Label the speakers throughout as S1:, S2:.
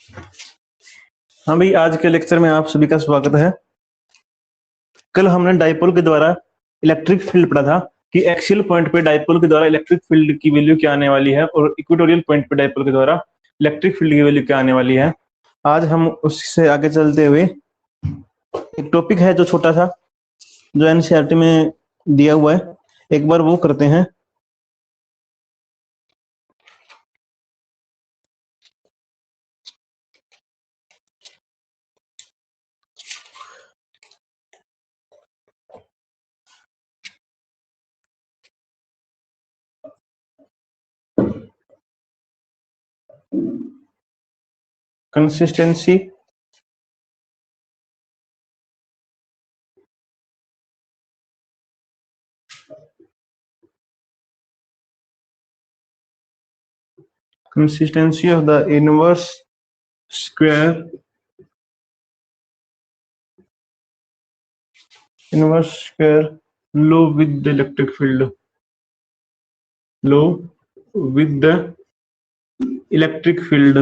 S1: हाँ भाई, आज के लेक्चर में आप सभी का स्वागत है। कल हमने डाइपोल के द्वारा इलेक्ट्रिक फील्ड पढ़ा था कि एक्सियल पॉइंट पे डाइपोल के द्वारा इलेक्ट्रिक फील्ड की वैल्यू क्या आने वाली है और इक्वेटोरियल पॉइंट पे डाइपोल के द्वारा इलेक्ट्रिक फील्ड की वैल्यू क्या आने वाली है। आज हम उससे आगे चलते हुए एक टॉपिक है जो छोटा सा, जो एनसीईआरटी में दिया हुआ है, एक बार वो करते हैं। Consistency of the inverse square law with the electric field, electric field.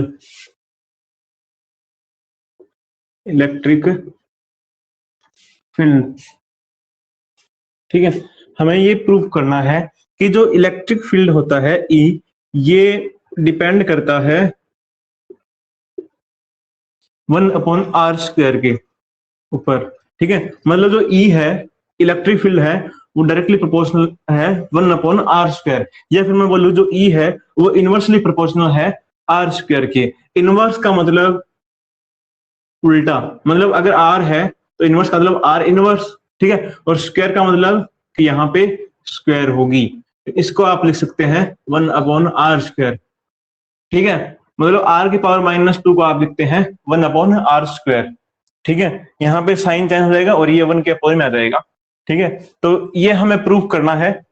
S1: ठीक है, हमें ये प्रूव करना है कि जो इलेक्ट्रिक फील्ड होता है E, ये डिपेंड करता है 1/r² के ऊपर। ठीक है, मतलब जो E है, इलेक्ट्रिक फील्ड है, वो डायरेक्टली प्रोपोर्शनल है 1/r², या फिर मैं बोलूं जो E है वो इनवर्सली प्रोपोर्शनल है r² के। इनवर्स का मतलब उल्टा, मतलब अगर r है तो इनवर्स का मतलब r इनवर्स। ठीक है, और स्क्वायर का मतलब कि यहाँ पे स्क्वायर होगी, इसको आप लिख सकते हैं 1/r²। ठीक है, मतलब r की पावर -2 को आप लिखते हैं 1/r²। ठीक है, यहाँ पे साइन चेंज हो जाएगा और ये 1 के अपोजिट में आ जाएगा। ठीक है, तो ये हमें प्रूफ करना है।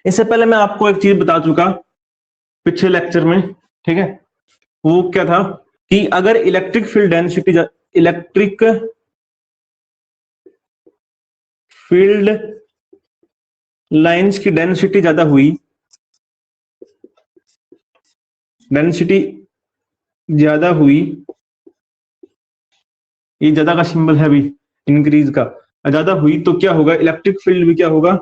S1: इससे पहले मैं आपको एक चीज बता चुका पिछले लेक्चर में। ठीक है, वो क्या था कि अगर इलेक्ट्रिक फील्ड लाइंस की डेंसिटी ज्यादा हुई, ये ज्यादा का सिंबल है अभी इंक्रीज का, ज्यादा हुई तो क्या होगा, इलेक्ट्रिक फील्ड भी क्या होगा,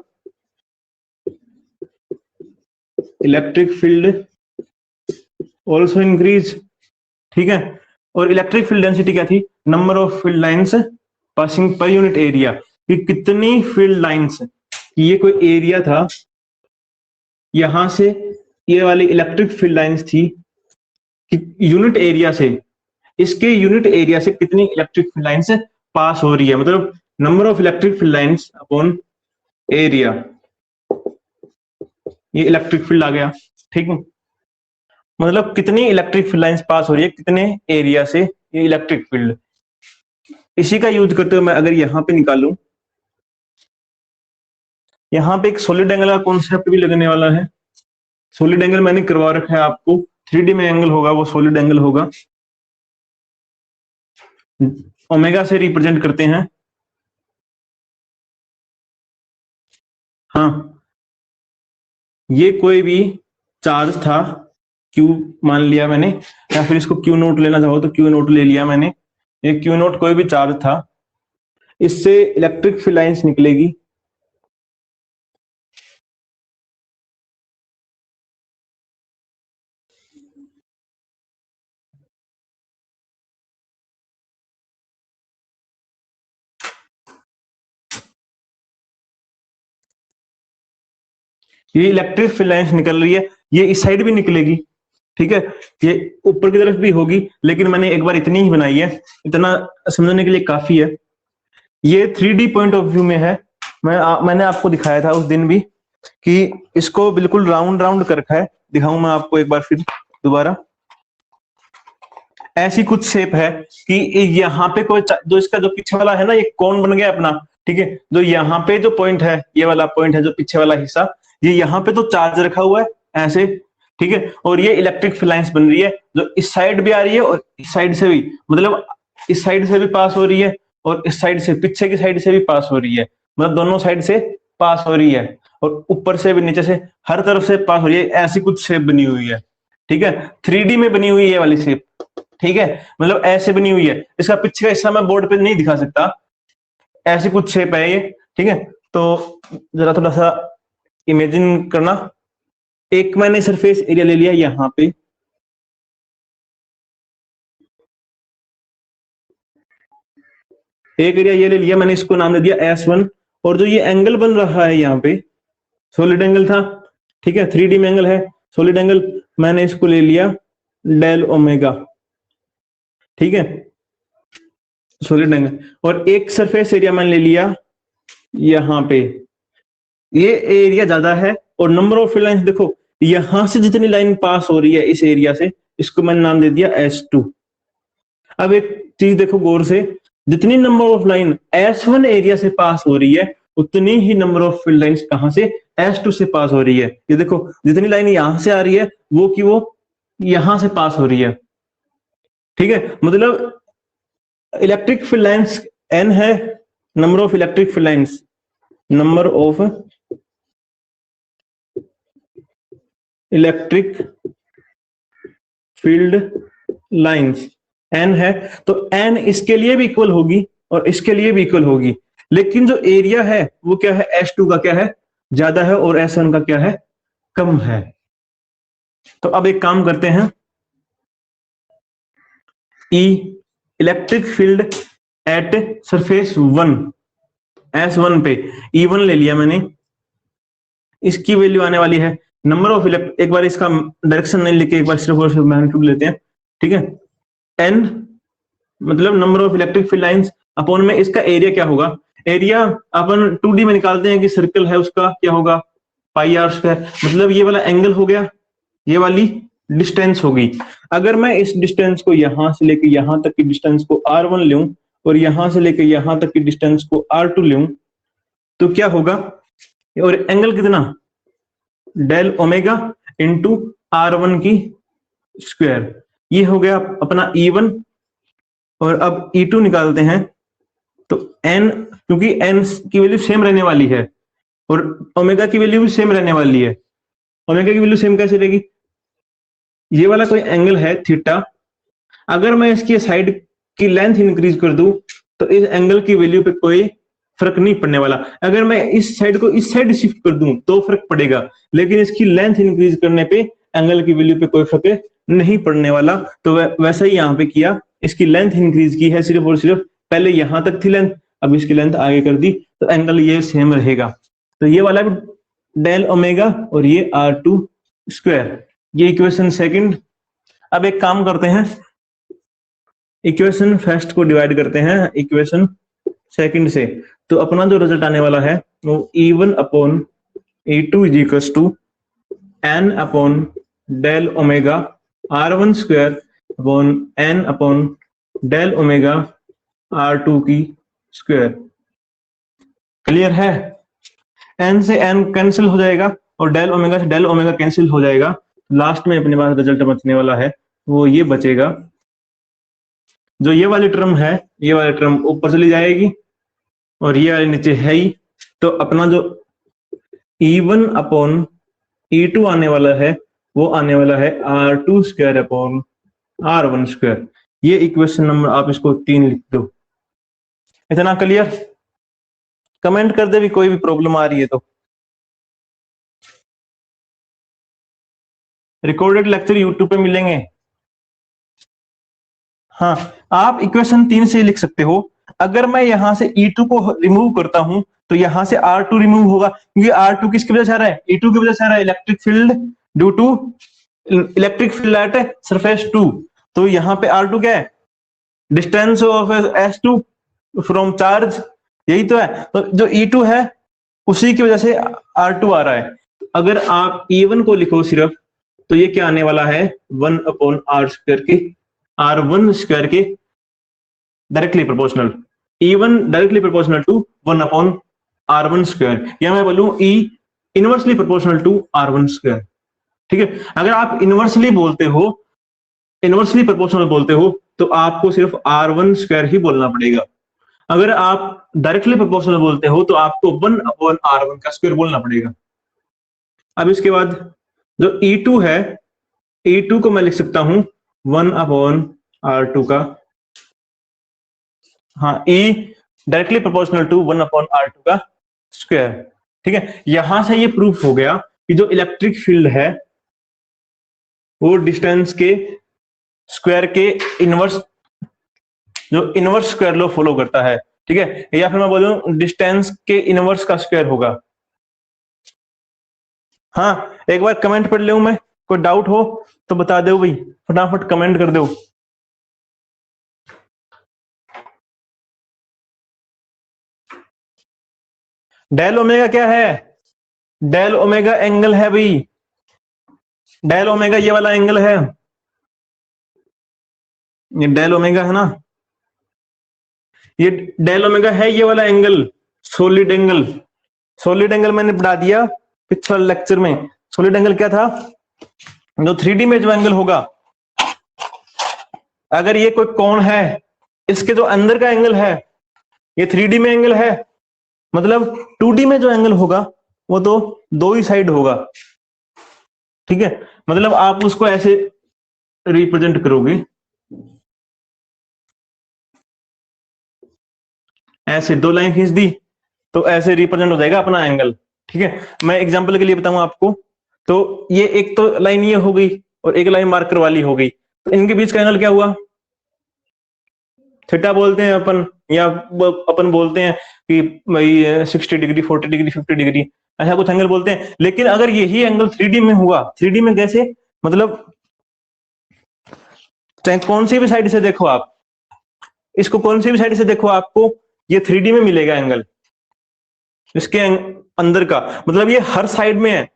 S1: इलेक्ट्रिक फील्ड ऑल्सो इंक्रीज। ठीक है, और इलेक्ट्रिक फील्ड डेंसिटी क्या थी, number of field lines passing per unit area, कि कितनी फील्ड लाइंस, ये कोई एरिया था, यहां से ये वाली इलेक्ट्रिक फील्ड लाइंस थी कि यूनिट एरिया से, इसके यूनिट एरिया से कितनी इलेक्ट्रिक फील्ड लाइंस पास हो रही है, मतलब number of electric field lines upon area, ये इलेक्ट्रिक फील्ड आ गया। ठीक है, मतलब कितनी इलेक्ट्रिक फील्ड लाइंस पास हो रही है कितने एरिया से, ये इलेक्ट्रिक फील्ड। इसी का यूज करते हुए मैं अगर यहां पे निकालूं, यहां पे एक सॉलिड एंगल का कॉन्सेप्ट भी लगने वाला है। सॉलिड एंगल मैंने करवा रखा है आपको, 3D में एंगल होगा, वो सॉलिड एंगल होगा, ओमेगा से रिप्रेजेंट करते हैं। हाँ, ये कोई भी चार्ज था, Q मान लिया मैंने, या फिर इसको Q नोट लेना चाहो तो Q नोट ले लिया मैंने। ये Q नोट कोई भी चार्ज था, इससे इलेक्ट्रिक फील्ड लाइंस निकलेगी। ये इलेक्ट्रिक फील्ड लाइंस निकल रही है, ये इस साइड भी निकलेगी। ठीक है, ये ऊपर की तरफ भी होगी, लेकिन मैंने एक बार इतनी ही बनाई है, इतना समझने के लिए काफी है। ये 3D पॉइंट ऑफ व्यू में है। मैंने आपको दिखाया था उस दिन भी कि इसको बिल्कुल राउंड राउंड कर रखा है। दिखाऊं मैं आपको एक बार फिर दोबारा, ऐसी कुछ शेप है कि यहाँ पे कोई जो इसका जो पीछे वाला है ना, ये कौन बन गया अपना। ठीक है, जो यहाँ पे जो पॉइंट है, ये वाला पॉइंट है जो पीछे वाला हिस्सा, ये यहाँ पे तो चार्ज रखा हुआ है ऐसे। ठीक है, और ये इलेक्ट्रिक फील्ड लाइंस बन रही है जो इस साइड भी आ रही है और इस साइड से भी, मतलब इस साइड से भी पास हो रही है और इस साइड से, पीछे की साइड से भी पास हो रही है, मतलब दोनों साइड से पास हो रही है, और ऊपर से भी नीचे से हर तरफ से पास हो रही है। ऐसी कुछ शेप बनी हुई है। ठीक है, 3D में बनी हुई है ये वाली शेप। ठीक है, मतलब ऐसे बनी हुई है, इसका पीछे का हिस्सा मैं बोर्ड पे नहीं दिखा सकता, ऐसी कुछ शेप है ये, ठीक है। तो जरा थोड़ा सा इमेजिन करना, एक मैंने सरफेस एरिया ले लिया यहाँ पे, एक एरिया ये ले लिया मैंने, इसको नाम दे दिया S1, और जो ये एंगल बन रहा है यहाँ पे सॉलिड एंगल था, ठीक है, 3D में एंगल है सॉलिड एंगल, मैंने इसको ले लिया डेल ओमेगा, ठीक है, सॉलिड एंगल, और एक सरफेस एरिया मैंने ले लिया यहाँ पे, ये एरिया ज्यादा है, और नंबर ऑफ लाइंस देखो, यहां से जितनी लाइन पास हो रही है इस एरिया से, इसको मैंने नाम दे दिया S2। अब एक चीज देखो गौर से, जितनी number of line S1 area से पास हो रही है, उतनी ही नंबर ऑफ फील्ड लाइंस कहां से, S2 से पास हो रही है। ये देखो जितनी लाइन यहां से आ रही है वो की वो यहां से पास हो रही है, ठीक है, मतलब इलेक्ट्रिक फील्ड लाइंस N है, number of electric field lines, number of electric field lines N है, तो N इसके लिए भी इक्वल होगी और इसके लिए भी इक्वल होगी, लेकिन जो एरिया है वो क्या है, S2 का क्या है, ज्यादा है, और S1 का क्या है, कम है। तो अब एक काम करते हैं, E electric field at surface 1 S1 पे E1 ले लिया मैंने, इसकी वैल्यू आने वाली है नंबर ऑफ एक बार इसका डायरेक्शन नहीं लिखे, एक बार सिर्फ और सिर्फ मैग्नीट्यूड लेते हैं, ठीक है, N मतलब number of electric field lines upon में इसका एरिया क्या होगा, एरिया अपन 2D में निकालते हैं कि सर्कल है उसका क्या होगा, पाई आर स्क्वायर, मतलब ये वाला एंगल हो गया, ये वाली डिस्टेंस होगी। अगर मैं इस डिस्टेंस को यहां से लेके यहां तक की डिस्टेंस को R1 लूं और यहां से लेके यहां तक की डिस्टेंस को R2 लूं, तो क्या होगा, और एंगल कितना, डेल ओमेगा इंटू R1 की स्क्वायर, ये हो गया अपना E1। और अब E2 निकालते हैं, तो N, क्योंकि N की वैल्यू सेम रहने वाली है और ओमेगा की वैल्यू भी सेम रहने वाली है, ओमेगा की वैल्यू सेम कैसे रहेगी, ये वाला कोई एंगल है थीटा, अगर मैं इसकी साइड की लेंथ इंक्रीज कर दूं तो इस एंगल की वैल्यू पे कोई फर्क नहीं पड़ने वाला, अगर मैं इस साइड को इस साइड शिफ्ट कर दूं तो फर्क पड़ेगा, लेकिन इसकी लेंथ इंक्रीज करने पे एंगल की वैल्यू पे कोई फर्क नहीं पड़ने वाला। तो वैसा ही यहाँ पे किया, इसकी लेंथ इंक्रीज की है सिर्फ और सिर्फ, पहले यहां तक थी लेंथ, अब इसकी लेंथ आगे कर दी, तो एंगल ये सेम रहेगा। तो ये वाला भी डेल ओमेगा और ये R2 स्क्वायर, ये इक्वेशन सेकंड। अब एक काम करते हैं, इक्वेशन फर्स्ट को डिवाइड करते हैं इक्वेशन सेकंड से, तो अपना जो रिजल्ट आने वाला है वो E1 upon E2 is equal to N upon del omega R1 square upon N upon del omega R2 की स्क्वायर। क्लियर है, N से N कैंसिल हो जाएगा और डेल ओमेगा से डेल ओमेगा कैंसिल हो जाएगा, लास्ट में अपने पास रिजल्ट बचने वाला है वो ये बचेगा, जो ये वाली टर्म है ये वाली टर्म ऊपर चली जाएगी और ये वाली नीचे है ही, तो अपना जो E1 अपॉन E2 आने वाला है वो आने वाला है R2 square upon R1 square. ये इक्वेशन नंबर आप इसको 3 लिख दो। इतना क्लियर? कमेंट कर दे भी कोई भी प्रॉब्लम आ रही है तो। रिकॉर्डेड लेक्चर यूट्यूब पे मिलेंगे। हाँ, आप इक्वेशन 3 से लिख सकते हो। अगर मैं यहां से E2 को रिमूव करता हूं तो यहां से R2 रिमूव होगा, क्योंकि R2 किसकी वजह से आ रहा है, E2 की वजह से आ रहा है, electric field due to electric field at surface 2। तो यहाँ पे R2 क्या है, distance of S2 from charge, यही तो है। तो जो E2 है उसी की वजह से R2 आ रहा है। अगर आप E1 को लिखो सिर्फ, तो ये क्या आने वाला है, 1 अपॉन R स्क्वायर के R1 स्क्वायर के directly proportional, E1 directly proportional to 1 upon R1 square, या मैं बोलूं E inversely proportional to R1 square. ठीक है, अगर आप इनवर्सली बोलते हो, इनवर्सली प्रोपोर्शनल बोलते हो, तो आपको सिर्फ R1 स्क्वायर ही बोलना पड़ेगा। अगर आप डायरेक्टली प्रोपोर्शनल बोलते हो तो आपको 1 अपॉन R1 का स्क्वायर बोलना पड़ेगा। अब इसके बाद जो E2 है, E2 को मैं लिख सकता हूं 1 अपॉन R2 का, हाँ E directly proportional to 1/R2 का स्क्वायर। ठीक है, यहां से ये प्रूफ हो गया कि जो इलेक्ट्रिक फील्ड है वो डिस्टेंस के स्क्वायर के इनवर्स, जो इनवर्स स्क्वायर लॉ फॉलो करता है। ठीक है, या फिर मैं बोलूं डिस्टेंस के इनवर्स का स्क्वायर होगा। हाँ, एक बार कमेंट पढ़ लूं मैं, कोई डाउट हो तो बता दो भाई, फटाफट कमेंट कर दो। डेल ओमेगा क्या है? डेल ओमेगा एंगल है भाई, डेल ओमेगा ये वाला एंगल है, ये डेल ओमेगा है ना, ये डेल ओमेगा है ये वाला angle, solid angle. Solid angle मैंने पढ़ा दिया पिछले लेक्चर में। सॉलिड एंगल क्या था? जो 3D में जो एंगल होगा, अगर ये कोई कोण है, इसके जो अंदर का एंगल है ये 3D में एंगल है, मतलब 2D में जो एंगल होगा वो तो दो ही साइड होगा। ठीक है, मतलब आप उसको ऐसे रिप्रेजेंट करोगे, ऐसे दो लाइन खींच दी तो ऐसे रिप्रेजेंट हो जाएगा अपना एंगल। ठीक है, मैं एग्जांपल के लिए बताऊं आपको, तो ये एक तो लाइन ये हो गई और एक लाइन मार्कर वाली हो गई, तो इनके बीच का एंगल क्या हुआ? थीटा बोलते हैं अपन, या अपन बोलते हैं कि भाई 60 डिग्री, 40 डिग्री, 50 डिग्री, ऐसा कुछ एंगल बोलते हैं। लेकिन अगर यही एंगल 3D में हुआ, 3D में कैसे, मतलब चाहे कौन सी भी साइड से देखो आप इसको, कौन सी भी साइड से देखो आपको ये 3D में मिलेगा एंगल, इसके अंदर का, मतलब ये हर साइड में है।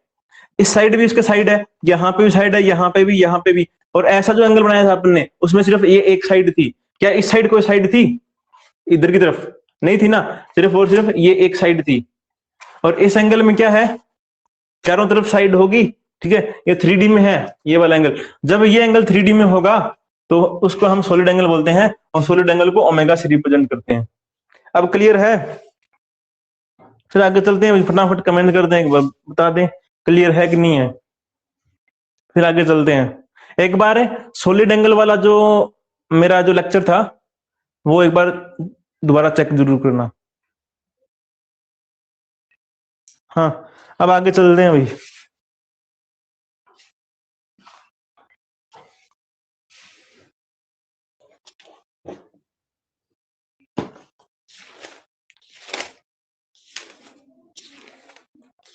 S1: इस साइड भी इसके साइड है, यहाँ पे भी साइड है, यहाँ पे भी, यहाँ पे भी। और ऐसा जो एंगल बनाया था आपने उसमें सिर्फ ये एक साइड थी, क्या इस साइड कोई साइड थी इधर की तरफ? नहीं थी ना, सिर्फ और सिर्फ ये एक साइड थी। और इस एंगल में क्या है? चारों तरफ साइड होगी। ठीक है, ये 3D में है ये वाला एंगल। जब ये एंगल 3D में होगा तो उसको हम सॉलिड एंगल बोलते हैं, और सॉलिड एंगल को ओमेगा से रिप्रेजेंट करते हैं। अब क्लियर है? फिर आगे चलते हैं, फटाफट कमेंट कर दें, बता दें क्लियर है कि नहीं है। फिर आगे चलते हैं। एक बार सॉलिड एंगल वाला जो मेरा जो लेक्चर था वो एक बार दोबारा चेक जरूर करना। हाँ, अब आगे चलते हैं भाई।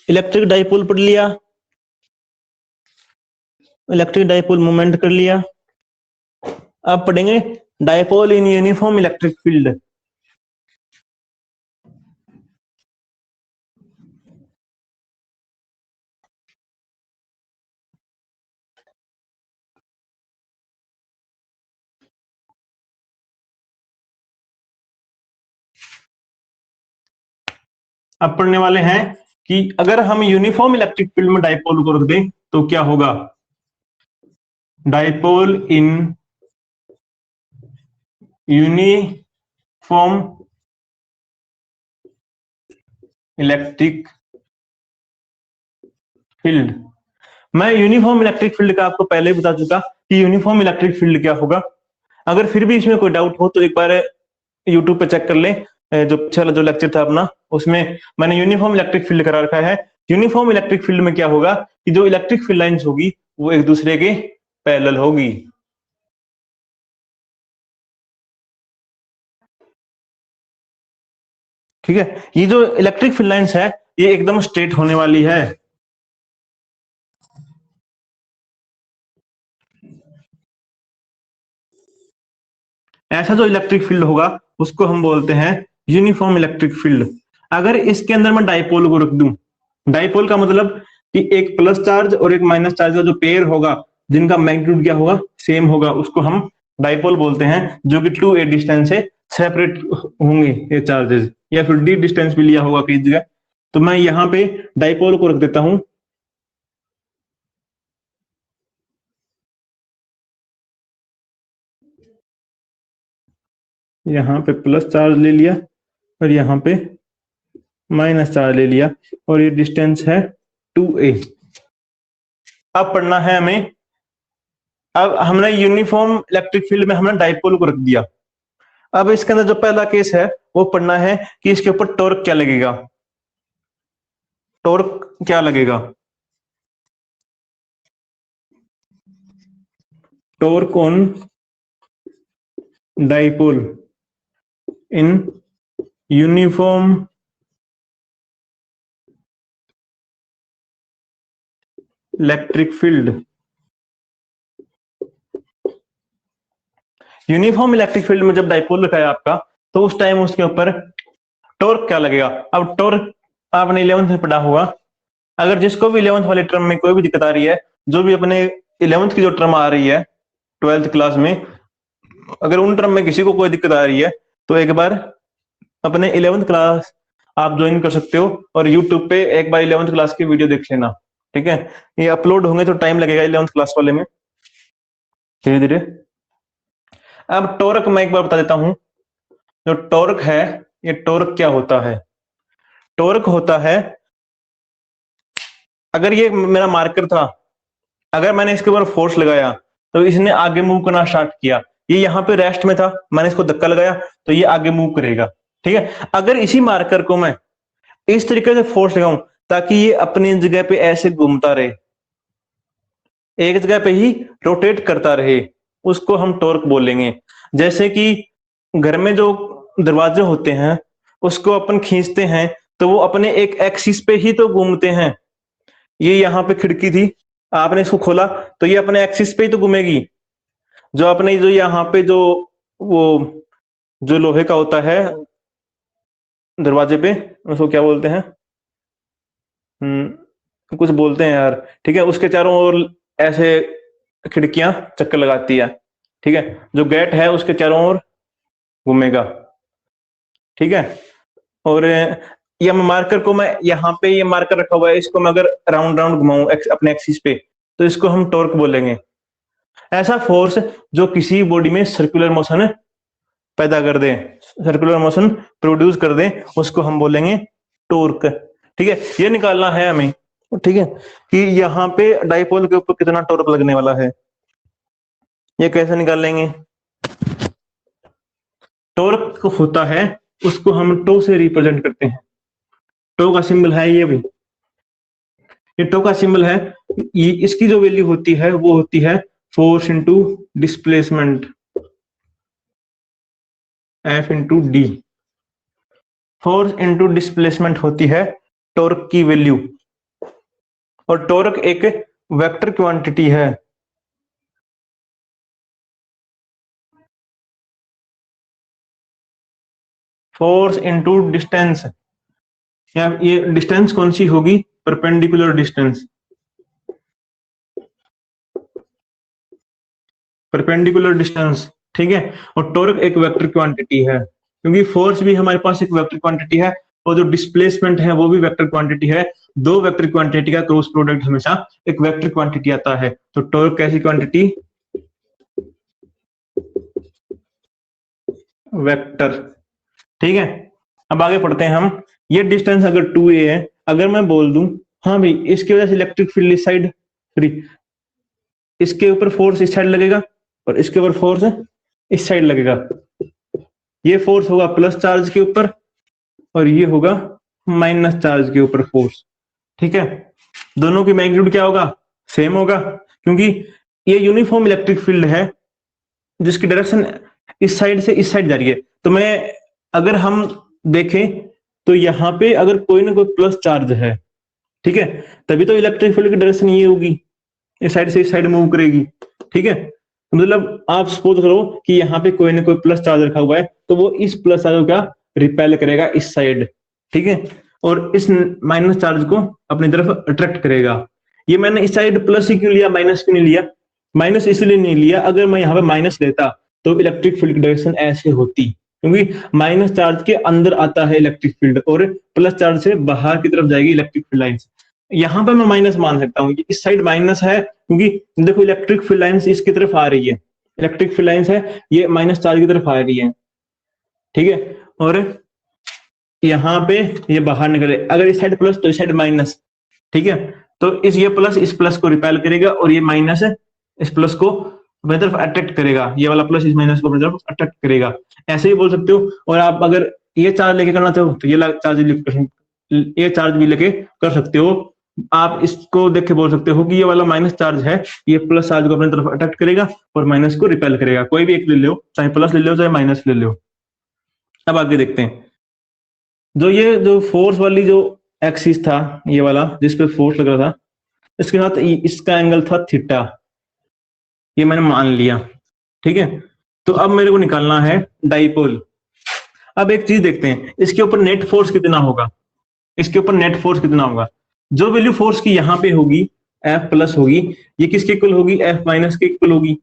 S1: इलेक्ट्रिक डाइपोल पढ़ लिया, इलेक्ट्रिक डाइपोल मूवमेंट कर लिया। अब पढ़ेंगे dipole in uniform electric field. अब पढ़ने वाले हैं कि अगर हम यूनिफॉर्म इलेक्ट्रिक फील्ड में डाइपोल को रख दें तो क्या होगा। Dipole in uniform electric field. मैं यूनिफॉर्म इलेक्ट्रिक फील्ड का आपको पहले ही बता चुका कि यूनिफॉर्म इलेक्ट्रिक फील्ड क्या होगा। अगर फिर भी इसमें कोई डाउट हो तो एक बार यूट्यूब पे चेक कर ले, जो पिछला जो लेक्चर था अपना उसमें मैंने यूनिफॉर्म इलेक्ट्रिक फील्ड करा रखा है। यूनिफॉर्म इलेक्ट्रिक फील्ड में क्या होगा कि जो इलेक्ट्रिक फील्ड लाइंस होगी वो एक दूसरे के पैरेलल होगी। ठीक है, ये जो इलेक्ट्रिक फील्ड लाइंस है ये एकदम स्ट्रेट होने वाली है। ऐसा जो इलेक्ट्रिक फील्ड होगा उसको हम बोलते हैं यूनिफॉर्म इलेक्ट्रिक फील्ड। अगर इसके अंदर मैं डाइपोल को रख दूं, डाइपोल का मतलब कि एक प्लस चार्ज और एक माइनस चार्ज का जो पेयर होगा जिनका मैग्नीट्यूड क्या होगा, सेम होगा, उसको हम डाइपोल बोलते हैं, जो कि 2a डिस्टेंस से सेपरेट होंगे ये चार्जेस, या फिर d डिस्टेंस भी लिया होगा कई जगह। तो मैं यहाँ पे डाइपोल को रख देता हूं, यहाँ पे प्लस चार्ज ले लिया और यहाँ पे माइनस चार्ज ले लिया, और ये डिस्टेंस है 2a। अब पढ़ना है हमें अब हमने यूनिफॉर्म इलेक्ट्रिक फील्ड में हमने डाइपोल को रख दिया। अब इसके अंदर जो पहला केस है वो पढ़ना है कि इसके ऊपर टॉर्क क्या लगेगा, टॉर्क क्या लगेगा। Torque on dipole in uniform electric field. Uniform electric field में जब डाइपोल रखा है आपका, तो उस टाइम उसके ऊपर टॉर्क क्या लगेगा। अब टॉर्क आपने 11th में पढ़ा होगा। अगर जिसको भी 11th वाले टर्म में कोई भी दिक्कत आ रही है, जो भी अपने 11th की जो टर्म आ रही है 12th क्लास में, अगर उन टर्म में किसी को कोई दिक्कत आ रही है तो एक बार अपने 11th क्लास आप ज्वाइन कर सकते हो और यूट्यूब पे एक बार 11th क्लास की वीडियो देख लेना, ठीक है। ये अपलोड होंगे तो टाइम लगेगा 11th क्लास वाले में, धीरे धीरे। अब टॉर्क मैं एक बार बता देता हूं। जो टॉर्क है, ये टॉर्क क्या होता है। टॉर्क होता है, अगर ये मेरा मार्कर था, अगर मैंने इसके ऊपर फोर्स लगाया तो इसने आगे मूव करना स्टार्ट किया। ये यहाँ पे रेस्ट में था, मैंने इसको धक्का लगाया तो ये आगे मूव करेगा, ठीक है। अगर इसी मार्कर को मैं इस तरीके से फोर्स लगाऊं ताकि ये अपनी जगह पे ऐसे घूमता रहे, एक जगह पे ही रोटेट करता रहे, उसको हम टॉर्क बोलेंगे। जैसे कि घर में जो दरवाजे होते हैं उसको अपन खींचते हैं तो वो अपने एक एक्सिस पे ही तो घूमते हैं। ये यहाँ पे खिड़की थी, आपने इसको खोला तो ये अपने एक्सिस पे ही तो घूमेगी। जो अपने जो यहाँ पे जो वो जो लोहे का होता है दरवाजे पे, उसको क्या बोलते हैं, कुछ बोलते हैं यार, ठीक है। उसके चारों ओर ऐसे खिड़कियां चक्कर लगाती है, ठीक है। जो गेट है उसके चारों ओर घूमेगा, ठीक है। और ये मार्कर को मैं यहाँ पे, ये मार्कर रखा हुआ है, इसको मैं अगर राउंड राउंड घुमाऊं अपने एक्सिस पे तो इसको हम टॉर्क बोलेंगे। ऐसा फोर्स जो किसी बॉडी में सर्कुलर मोशन पैदा कर दे, सर्कुलर मोशन प्रोड्यूस कर दे, उसको हम बोलेंगे टॉर्क, ठीक है। ये निकालना है हमें, ठीक है, कि यहाँ पे डाइपोल के ऊपर कितना टॉर्क लगने वाला है। ये कैसे निकालेंगे। टॉर्क होता है, उसको हम टो से रिप्रेजेंट करते हैं। टो का सिंबल है ये भी, ये टो का सिंबल है। ये इसकी जो वैल्यू होती है वो होती है force into displacement, F into D. Force into displacement होती है टॉर्क की वैल्यू, और टॉर्क एक वेक्टर क्वांटिटी है। फोर्स इंटू डिस्टेंस, या ये डिस्टेंस कौन सी होगी, परपेंडिकुलर डिस्टेंस, परपेंडिकुलर डिस्टेंस, ठीक है। और टॉर्क एक वेक्टर क्वांटिटी है, क्योंकि फोर्स भी हमारे पास एक वेक्टर क्वांटिटी है और जो डिस्प्लेसमेंट है वो भी वेक्टर क्वांटिटी है। दो वेक्टर क्वांटिटी का क्रॉस प्रोडक्ट हमेशा एक वेक्टर क्वांटिटी आता है। तो टॉर्क कैसी क्वांटिटी, वेक्टर, ठीक है। अब आगे पढ़ते हैं हम। ये डिस्टेंस अगर 2a है, अगर मैं बोल दूं हाँ भाई इसकी वजह से इलेक्ट्रिक फील्ड इस साइड फ्री, इसके ऊपर फोर्स इस साइड लगेगा और इसके ऊपर फोर्स इस साइड लगेगा। ये फोर्स होगा प्लस चार्ज के ऊपर और ये होगा माइनस चार्ज के ऊपर फोर्स, ठीक है। दोनों की मैग्नीट्यूड क्या होगा, सेम होगा, क्योंकि ये यूनिफॉर्म इलेक्ट्रिक फील्ड है जिसकी डायरेक्शन इस साइड से इस साइड जा रही है। तो मैं अगर हम देखें तो यहाँ पे अगर कोई ना कोई प्लस चार्ज है, ठीक है, तभी तो इलेक्ट्रिक फील्ड की डायरेक्शन ये होगी, इस साइड से इस साइड मूव करेगी, ठीक है। तो मतलब आप सपोज करो कि यहाँ पे कोई ना कोई प्लस चार्ज रखा हुआ है तो वो इस प्लस चार्ज का रिपेल करेगा इस साइड, ठीक है, और इस माइनस चार्ज को अपनी तरफ अट्रैक्ट करेगा। ये मैंने इस साइड प्लस ही क्यों लिया, माइनस क्यों नहीं लिया, माइनस इसलिए नहीं लिया, अगर मैं यहाँ पे माइनस लेता तो इलेक्ट्रिक फील्ड की डायरेक्शन ऐसे होती, क्योंकि माइनस चार्ज के अंदर आता है इलेक्ट्रिक फील्ड और प्लस चार्ज से बाहर की तरफ जाएगी इलेक्ट्रिक फील्ड लाइन। यहाँ पे मैं माइनस मान सकता हूँ कि इस साइड माइनस है, क्योंकि देखो इलेक्ट्रिक फील्ड लाइंस इसकी तरफ आ रही है, इलेक्ट्रिक फील्ड लाइंस है ये माइनस चार्ज की तरफ आ रही है, ठीक है। और यहाँ पे ये बाहर निकले, अगर इस साइड प्लस तो इस साइड माइनस, ठीक है। तो ये प्लस इस प्लस को रिपेल करेगा और ये माइनस इस प्लस को अपनी तरफ अट्रैक्ट करेगा, ये वाला प्लस इस माइनस को अपनी तरफ अट्रैक्ट करेगा, ऐसे ही बोल सकते हो। और आप अगर ये चार्ज लेके करना चाहो तो ये चार्ज भी लेके कर सकते हो। आप इसको देख के बोल सकते हो कि ये वाला माइनस चार्ज है, ये प्लस चार्ज को अपनी तरफ अट्रैक्ट करेगा और माइनस को रिपेल करेगा। कोई भी एक ले लो, चाहे प्लस ले लो चाहे माइनस ले लो। अब आगे देखते हैं, जो फोर्स वाली जो एक्सिस था, ये वाला जिस पे फोर्स लग रहा था, इसके साथ इसका एंगल था थीटा, ये मैंने मान लिया, ठीक है। तो अब मेरे को निकालना है डाइपोल। अब एक चीज देखते हैं, इसके ऊपर नेट फोर्स कितना होगा, इसके ऊपर नेट फोर्स कितना होगा। जो वैल्यू फोर्स की यहाँ पे होगी F प्लस होगी, ये किसके इक्वल होगी, F माइनस के इक्वल होगी,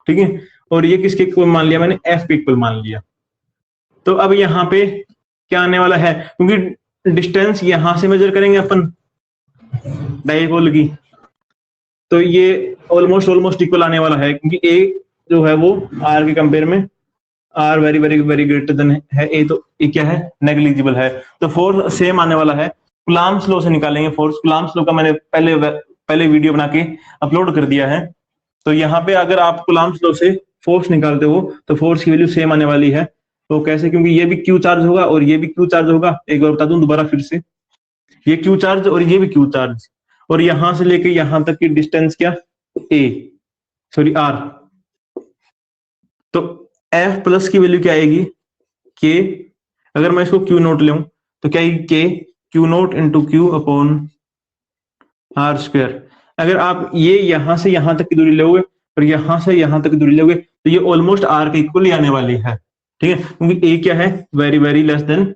S1: ठीक है। और ये किसके इक्वल मान लिया मैंने, F के इक्वल मान लिया। तो अब यहाँ पे क्या आने वाला है, क्योंकि डिस्टेंस यहां से मेजर करेंगे अपन डाइपोल की, तो ये ऑलमोस्ट इक्वल आने वाला है, क्योंकि ए जो है वो आर के कंपेयर में R very very very greater than है ए, तो ये क्या है, नेग्लिजिबल है। तो फोर्स सेम आने वाला है। कुलाम्ब्स लॉ से निकालेंगे फोर्स। कुलाम्ब्स लॉ का मैंने पहले वीडियो बना के अपलोड कर दिया है। तो यहाँ पे अगर आप कुलाम्ब्स लॉ से फोर्स निकालते हो तो फोर्स की वैल्यू सेम आने वाली है। तो कैसे, क्योंकि ये भी क्यू चार्ज होगा और ये भी क्यू चार्ज होगा। एक बार बता दूं दोबारा फिर से, ये क्यू चार्ज और ये भी क्यू चार्ज, और यहां से लेके यहां तक की डिस्टेंस क्या, ए सॉरी आर। तो एफ प्लस की वैल्यू क्या आएगी, के। अगर मैं इसको क्यू नोट लूं तो क्या आएगी, के Q naught into Q upon R square. अगर आप ये यहां से यहां तक की दूरी लोगे और यहां से यहां तक की दूरी लोगे तो ये ऑलमोस्ट आर के इक्वल ही आने वाली है, ठीक है, क्योंकि ए क्या है, very very less than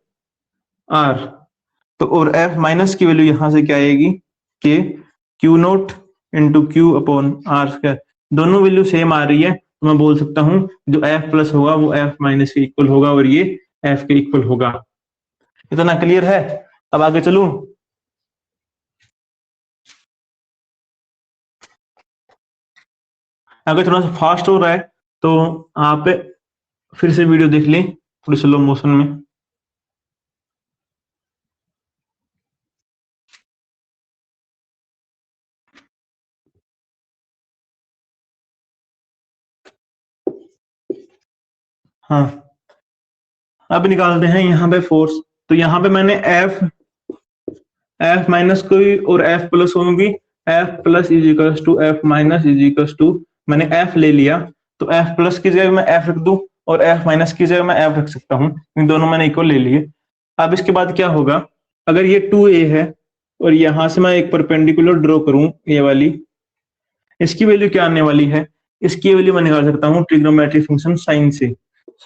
S1: R. तो और एफ माइनस की वैल्यू यहां से क्या आएगी, के Q naught into Q upon R square. दोनों वैल्यू सेम आ रही है, तो मैं बोल सकता हूं जो एफ प्लस होगा वो एफ माइनस के इक्वल होगा और ये एफ के इक्वल होगा। इतना क्लियर है। अब आगे चलूं, अगर थोड़ा सा फास्ट हो रहा है तो आप फिर से वीडियो देख लें थोड़ी स्लो मोशन में। हाँ, अब निकालते हैं यहाँ पे फोर्स। तो यहाँ पे मैंने एफ माइनस को और एफ प्लस होगी, F plus is equals to F minus is equals to, मैंने एफ ले लिया तो एफ प्लस की जगह मैं एफ रख दूं और एफ माइनस की जगह मैं एफ रख सकता हूं, इन दोनों मैंने इक्वल ले लिए। अब इसके बाद क्या होगा, अगर ये 2a है और यहां से मैं एक परपेंडिकुलर ड्रॉ करूं, ये वाली, इसकी वैल्यू क्या आने वाली है, इसकी वैल्यू मैं निकाल सकता हूँ ट्रिग्नोमेट्रिक फंक्शन साइन से।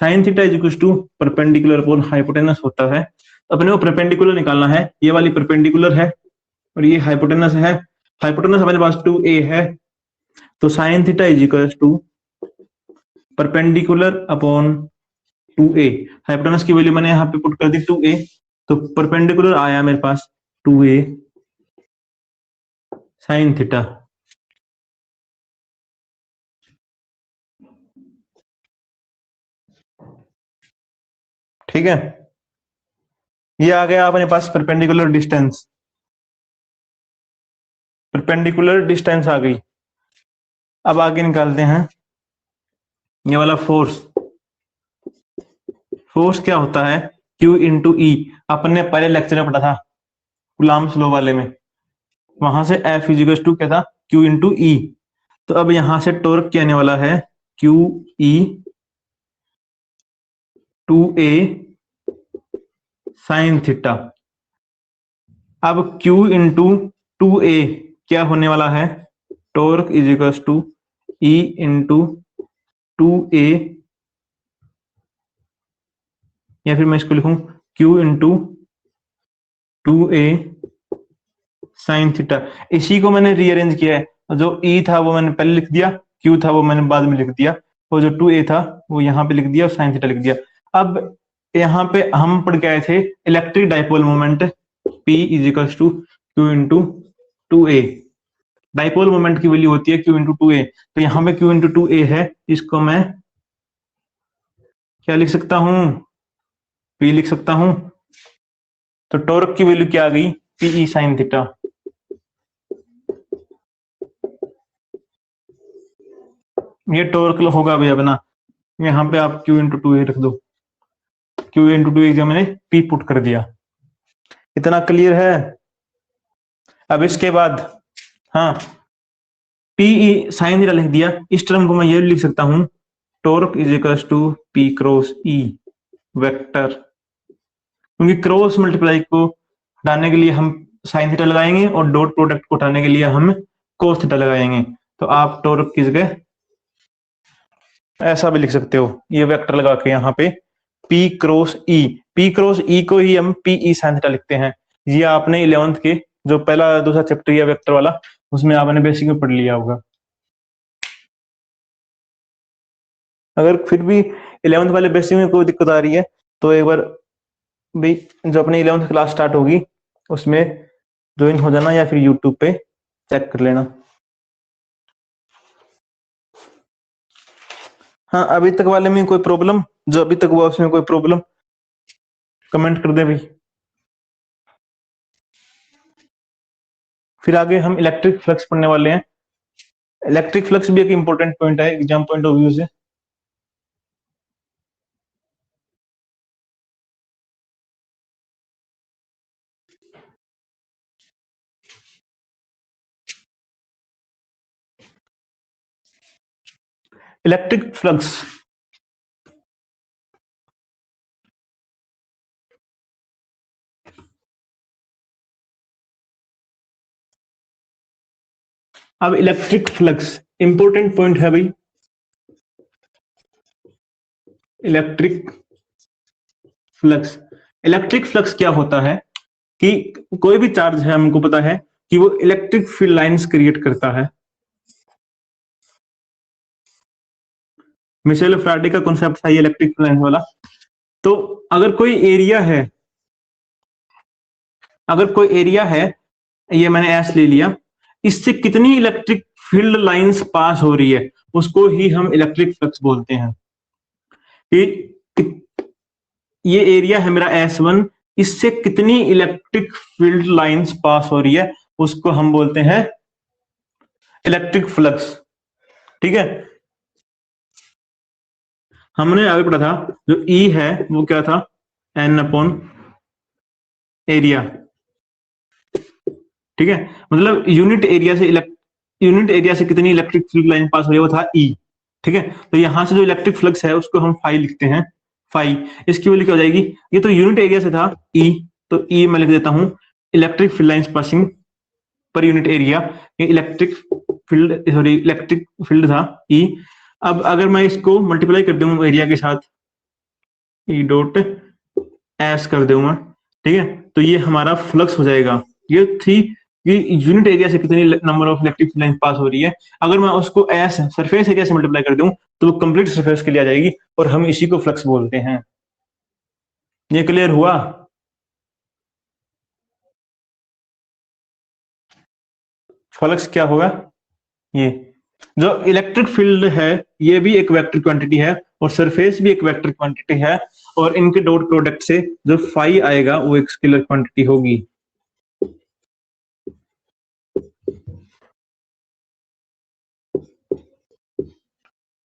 S1: Sine theta is equal to perpendicular upon hypotenuse होता है। अपने को परपेंडिकुलर निकालना है, ये वाली परपेंडिकुलर है और ये हाइपोटेनस है। हाइपोटेनस हमारे पास 2a है, तो sine theta is equal to perpendicular upon 2a। Hypotenuse की वैल्यू मैंने यहाँ पे पुट कर दी 2a, तो परपेंडिकुलर आया मेरे पास 2a साइन थीटा। ठीक है, ये आ गया अपने पास परपेंडिकुलर डिस्टेंस, परपेंडिकुलर डिस्टेंस आ गई। अब आगे निकालते हैं ये वाला फोर्स। फोर्स क्या होता है, Q इंटू ई। अपन ने पहले लेक्चर में पढ़ा था कूलम्ब्स लॉ वाले में, वहां से F इजिकल्स टू क्या था, Q इंटू ई। तो अब यहां से टॉर्क क्या आने वाला है, Q E 2a sine theta. अब Q इंटू 2a क्या होने वाला है, torque is equals to E into 2a, या फिर मैं इसको लिखूं Q into 2a sine theta. इसी को मैंने रीअरेंज किया है, जो E था वो मैंने पहले लिख दिया, Q था वो मैंने बाद में लिख दिया, और जो 2a था वो यहाँ पे लिख दिया और साइन थीटा लिख दिया। अब यहाँ पे हम पढ़ के आए थे electric dipole moment P is equals to Q into 2a। Dipole moment की वैल्यू होती है Q इंटू 2a। तो यहाँ पे Q इंटू 2a है, इसको मैं क्या लिख सकता हूँ, P लिख सकता हूँ। तो टॉर्क की वैल्यू क्या आ गई, Pe साइन थीटा। ये टॉर्क होगा भैया अपना, यहाँ पे आप Q इंटू टू रख दो, Q इंटू टू एक मैंने P पुट कर दिया। इतना क्लियर है? अब इसके बाद हाँ P साइन थीटा लिख दिया, इस टर्म को मैं ये लिख सकता हूँ torque is equal to P cross E vector, क्योंकि क्रॉस मल्टीप्लाई को हटाने के लिए हम साइन थीटा लगाएंगे और डॉट प्रोडक्ट को हटाने के लिए हम कोस थीटा लगाएंगे। तो आप टॉर्क की जगह ऐसा भी लिख सकते हो, ये वेक्टर लगा के यहाँ पे P cross E, P cross E को ही हम PE साइन थीटा लिखते हैं। ये आपने 11th के जो पहला दूसरा चैप्टर या वेक्टर वाला, उसमें आपने बेसिक में पढ़ लिया होगा। अगर फिर भी 11th वाले बेसिक में कोई दिक्कत आ रही है तो एक बार भाई जो अपनी 11th क्लास स्टार्ट होगी उसमें ज्वाइन हो जाना, या फिर यूट्यूब पे चेक कर लेना। हाँ, अभी तक वाले में कोई प्रॉब्लम, जो अभी तक हुआ उसमें कोई प्रॉब्लम कमेंट कर दे भाई। फिर आगे हम इलेक्ट्रिक फ्लक्स पढ़ने वाले हैं। इलेक्ट्रिक फ्लक्स भी एक इंपॉर्टेंट पॉइंट है एग्जाम पॉइंट ऑफ व्यू से। इलेक्ट्रिक फ्लक्स अब इलेक्ट्रिक फ्लक्स इंपॉर्टेंट पॉइंट है भाई। इलेक्ट्रिक फ्लक्स, इलेक्ट्रिक फ्लक्स क्या होता है कि कोई भी चार्ज है, हमको पता है कि वो इलेक्ट्रिक फील्ड लाइंस क्रिएट करता है। मिशेल फैराडे का कॉन्सेप्ट था ये इलेक्ट्रिक फील्ड लाइंस वाला। तो अगर कोई एरिया है, अगर कोई एरिया है, ये मैंने एस ले लिया, इससे कितनी इलेक्ट्रिक फील्ड लाइंस पास हो रही है उसको ही हम इलेक्ट्रिक फ्लक्स बोलते हैं। ये एरिया है मेरा S1, इससे कितनी इलेक्ट्रिक फील्ड लाइंस पास हो रही है उसको हम बोलते हैं इलेक्ट्रिक फ्लक्स। ठीक है, हमने आगे पढ़ा था जो E है वो क्या था, N अपॉन एरिया। ठीक है, मतलब यूनिट एरिया से कितनी इलेक्ट्रिक फील्ड लाइन पास हो रही है वो था E। ठीक है, तो यहां से जो इलेक्ट्रिक फ्लक्स है उसको हम फाई लिखते हैं, फाई। इसकी वैल्यू क्या हो जाएगी, ये तो यूनिट एरिया से था E, तो E मैं लिख देता हूं electric field lines passing per unit area. ये इलेक्ट्रिक फील्ड था E। अब अगर मैं इसको मल्टीप्लाई कर दूंगा एरिया के साथ, E डॉट एस कर दूंगा, ठीक है, तो ये हमारा फ्लक्स हो जाएगा। ये थी कि यूनिट एरिया से कितनी नंबर ऑफ इलेक्ट्रिक लाइन पास हो रही है। अगर मैं उसको एस सरफेस एरिया से मल्टीप्लाई कर दूं तो वो कंप्लीट सरफेस के लिए आ जाएगी, और हम इसी को फ्लक्स बोलते हैं। ये क्लियर हुआ? फ्लक्स क्या होगा, ये जो इलेक्ट्रिक फील्ड है ये भी एक वेक्टर क्वांटिटी है और सरफेस भी एक वेक्टर क्वांटिटी है, और इनके डॉट प्रोडक्ट से जो फाई आएगा वो एक स्केलर क्वांटिटी होगी।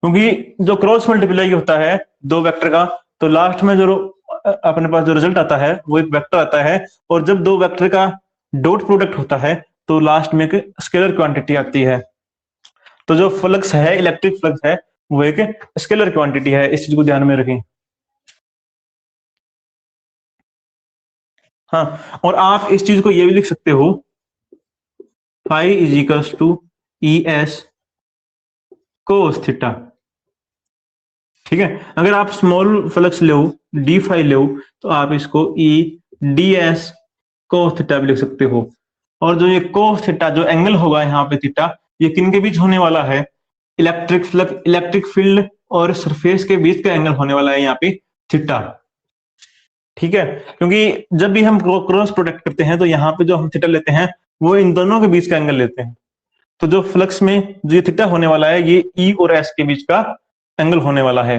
S1: क्योंकि जो क्रॉस मल्टीप्लाई होता है दो वेक्टर का, तो लास्ट में जो अपने पास जो रिजल्ट आता है वो एक वेक्टर आता है, और जब दो वेक्टर का डॉट प्रोडक्ट होता है तो लास्ट में एक स्केलर क्वांटिटी आती है। तो जो फ्लक्स है, इलेक्ट्रिक फ्लक्स है, वो एक स्केलर क्वांटिटी है, इस चीज को ध्यान में रखें। हाँ, और आप इस चीज को ये भी लिख सकते हो, phi is equals to E S cos theta. ठीक है, अगर आप स्मॉल फ्लक्स ले डी फाई ले तो आप इसको E D S cos theta भी लिख सकते हो। और जो ये कोस थीटा जो एंगल होगा यहाँ पे थीटा, ये किन के बीच होने वाला है, इलेक्ट्रिक फ्लक्स, इलेक्ट्रिक फील्ड और सरफेस के बीच का एंगल होने वाला है यहाँ पे थीटा। ठीक है, क्योंकि जब भी हम क्रॉस प्रोडक्ट करते हैं तो यहाँ पे जो हम थीटा लेते हैं वो इन दोनों के बीच का एंगल लेते हैं। तो जो फ्लक्स में जो ये थीटा होने वाला है ये ई और एस के बीच का एंगल होने वाला है।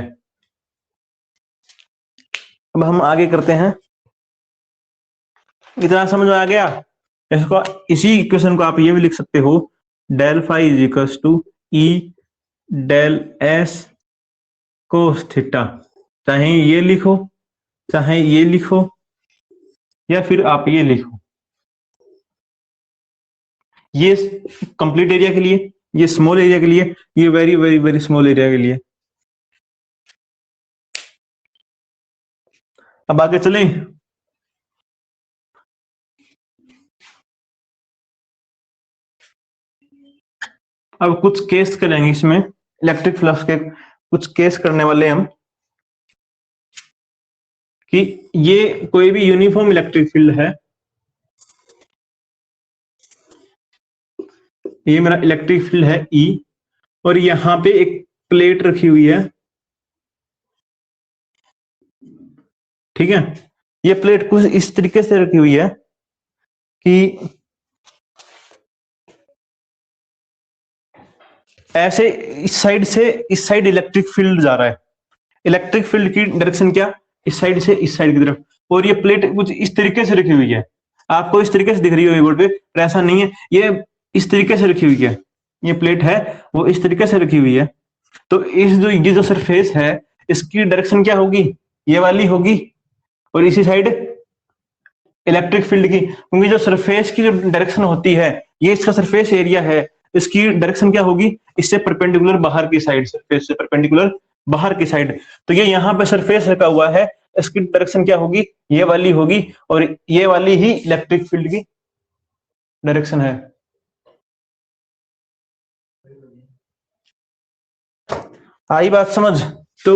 S1: अब हम आगे करते हैं। इतना समझ में आ गया? इसको, इसी इक्वेशन को आप ये भी लिख सकते हो, del phi is equal to E del S cos theta, चाहे ये लिखो चाहे ये लिखो या फिर आप ये लिखो। ये कंप्लीट एरिया के लिए, ये स्मॉल एरिया के लिए, ये very very very small area के लिए। अब आगे चलें। अब कुछ केस करेंगे इसमें, इलेक्ट्रिक फ्लक्स के कुछ केस करने वाले हम, कि ये कोई भी यूनिफॉर्म इलेक्ट्रिक फील्ड है, ये मेरा इलेक्ट्रिक फील्ड है ई, और यहां पे एक प्लेट रखी हुई है, ठीक है। ये प्लेट कुछ इस तरीके से रखी हुई है कि ऐसे इस साइड इलेक्ट्रिक फील्ड जा रहा है। इलेक्ट्रिक फील्ड की डायरेक्शन क्या, इस साइड से इस साइड की तरफ, और ये प्लेट कुछ इस तरीके से रखी हुई है। आपको इस तरीके से दिख रही होगी बोर्ड पे, पर ऐसा नहीं है, ये इस तरीके से रखी हुई है। ये प्लेट है वो इस तरीके से रखी हुई है। तो इस जो ये जो सरफेस है, इसकी डायरेक्शन क्या होगी, ये वाली होगी, और इसी साइड इलेक्ट्रिक फील्ड की, क्योंकि जो सरफेस की जो डायरेक्शन होती है, ये इसका सरफेस एरिया है, इसकी डायरेक्शन क्या होगी, इससे परपेंडिकुलर बाहर की साइड, सरफेस से परपेंडिकुलर बाहर की साइड। तो ये यहाँ पे सरफेस रखा हुआ है, इसकी डायरेक्शन क्या होगी, ये वाली होगी, और ये वाली ही इलेक्ट्रिक फील्ड की डायरेक्शन है। आई बात समझ। तो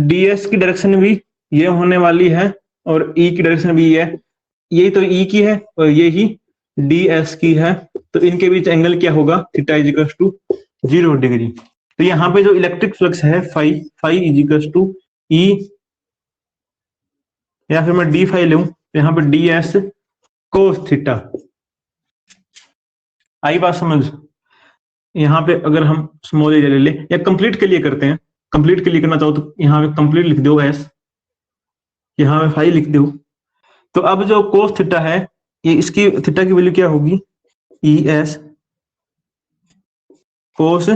S1: ds की डायरेक्शन भी ये होने वाली है, और e की डायरेक्शन भी ये है, यही तो e की है और ये ही ds की है। तो इनके बीच एंगल क्या होगा, theta is equal to 0 degree. तो यहाँ पे जो इलेक्ट्रिक फ्लक्स है phi, phi is equal to e, या फिर मैं डी फाई लूं तो यहाँ पे ds कोस थीटा। आई बात समझ। यहाँ पे अगर हम स्मॉल एरिया ले ले, या कंप्लीट के लिए करते हैं, कंप्लीट के लिए करना चाहो तो यहाँ पे कंप्लीट लिख दो एस, यहाँ पे फाई लिख दो। तो अब जो कोस थीटा है, ये इसकी थीटा की वैल्यू क्या होगी, ई एस कोस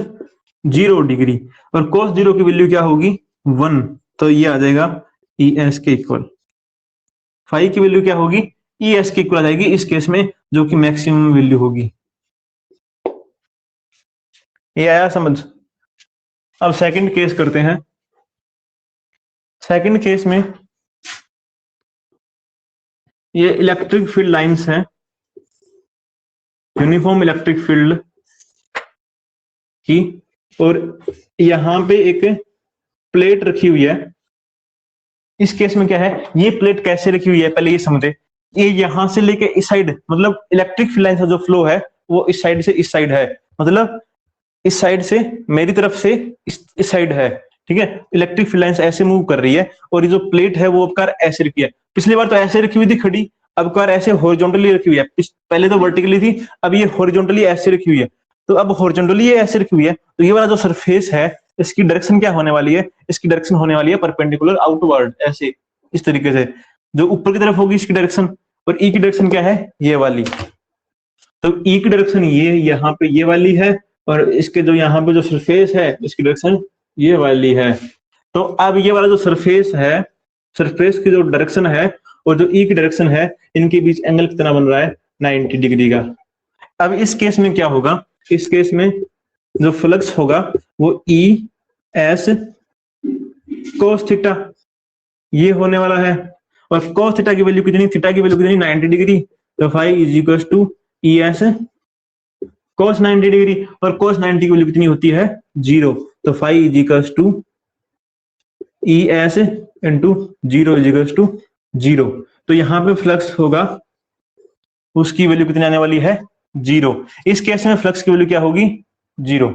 S1: 0 डिग्री, और कोस 0 की वैल्यू क्या होगी 1, तो ये आ जाएगा ई एस के इक्वल। फाई की वैल्यू क्या होगी, ई एस के इक्वल आ जाएगी इस केस में, जो कि मैक्सिमम वैल्यू होगी। ये आया समझ। अब सेकंड केस करते हैं। सेकंड केस में ये इलेक्ट्रिक फील्ड लाइंस हैं, यूनिफॉर्म इलेक्ट्रिक फील्ड की, और यहां पे एक प्लेट रखी हुई है। इस केस में क्या है, ये प्लेट कैसे रखी हुई है पहले ये समझे। ये यहां से लेके इस साइड, मतलब इलेक्ट्रिक फील्ड लाइन का जो फ्लो है वो इस साइड से इस साइड है, मतलब इस साइड से मेरी तरफ से इस साइड है, ठीक है। इलेक्ट्रिक फील्ड लाइंस ऐसे मूव कर रही है, और ये जो प्लेट है वो अब कार ऐसे रखी है। पिछली बार तो ऐसे रखी हुई थी खड़ी, अब कार ऐसे हॉरिजॉन्टली रखी हुई है। पहले तो वर्टिकली थी, अब ये हॉरिजॉन्टली ऐसे रखी हुई है। तो अब हॉरिजॉन्टली ये ऐसे रखी हुई है, तो ये वाला जो सरफेस है, इसकी डायरेक्शन क्या होने वाली है, इसकी डायरेक्शन होने वाली है परपेंडिकुलर आउटवर्ड, ऐसे इस तरीके से, जो ऊपर की तरफ होगी इसकी डायरेक्शन। और ई की डायरेक्शन क्या है, ये वाली। तो ई की डायरेक्शन ये यहाँ पे ये वाली है, और इसके जो यहाँ पे जो सरफेस है इसकी डायरेक्शन ये वाली है। तो अब ये वाला जो सरफेस है, सरफेस की जो डायरेक्शन है और जो ई की डायरेक्शन है, इनके बीच एंगल कितना बन रहा है, 90 डिग्री का। अब इस केस में क्या होगा, इस केस में जो फ्लक्स होगा वो ई एस कोस थीटा ये होने वाला है, और कोस थीटा की वैल्यू कितनी, थीटा की वैल्यू कितनी 90 डिग्री, तो phi is equal to E S cos 90 degree, और कोस 90 की वैल्यू कितनी होती है 0, तो phi is equal to E S into 0 is equal to 0। तो यहाँ पे फ्लक्स होगा, उसकी वैल्यू कितनी आने वाली है 0। इस केस में फ्लक्स की वैल्यू क्या होगी 0।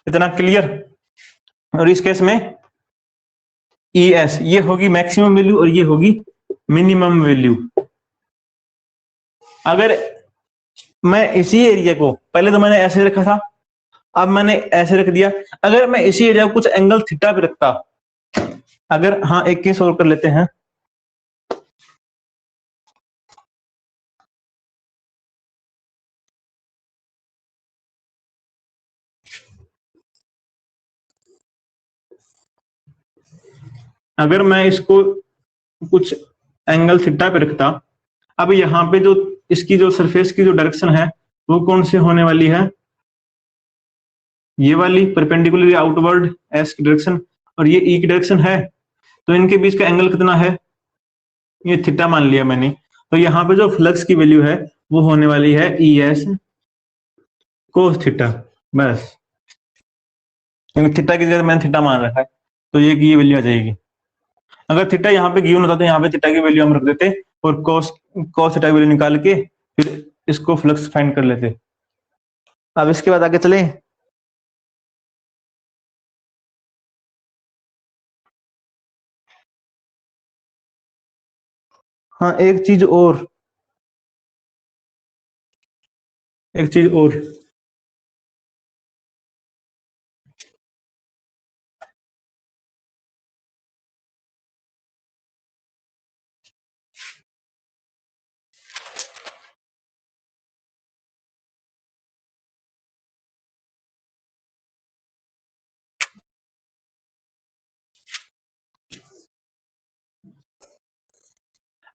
S1: इतना क्लियर। और इस केस में ई एस ये होगी मैक्सिमम वैल्यू और ये होगी मिनिमम वैल्यू। अगर मैं इसी एरिया को, पहले तो मैंने ऐसे रखा था, अब मैंने ऐसे रख दिया, अगर मैं इसी एरिया को कुछ एंगल थीटा पे रखता, अगर, हाँ एक केस और कर लेते हैं। अगर मैं इसको कुछ एंगल थीटा पे रखता, अब यहाँ पे जो इसकी जो सरफेस की जो डायरेक्शन है वो कौन सी होने वाली है, ये वाली परपेंडिकुलरली आउटवर्ड एस की डायरेक्शन, और ये ई की डायरेक्शन है, तो इनके बीच का एंगल कितना है, ये थीटा मान लिया मैंने। तो यहाँ पे जो फ्लक्स की वैल्यू है वो होने वाली है ई एस कोस थीटा, बस, क्योंकि थीटा की जगह मैंने थीटा मान रखा है, तो ये वैल्यू आ जाएगी। अगर थीटा यहाँ पे गिवन होता तो यहाँ पे थीटा की वैल्यू हम रख देते और cos थीटा की वैल्यू निकाल के फिर इसको फ्लक्स फाइंड कर लेते। अब इसके बाद आगे चले। हाँ, एक चीज और, एक चीज और,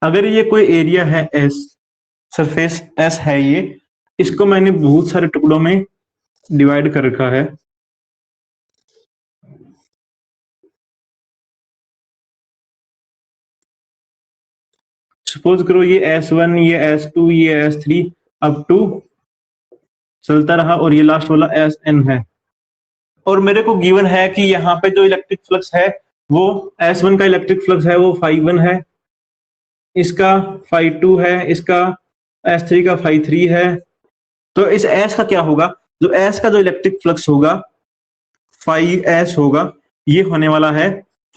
S1: अगर ये कोई एरिया है एस, सरफेस एस है ये, इसको मैंने बहुत सारे टुकड़ों में डिवाइड कर रखा है। सपोज करो ये S1, ये S2, ये S3 अप टू चलता रहा, और ये लास्ट वाला Sn है, और मेरे को गिवन है कि यहाँ पे जो इलेक्ट्रिक फ्लक्स है वो S1 का इलेक्ट्रिक फ्लक्स है वो φ1 है, इसका φ2 है, इसका S3 का φ3 है। तो इस S का क्या होगा, जो S का जो इलेक्ट्रिक फ्लक्स होगा φS होगा, ये होने वाला है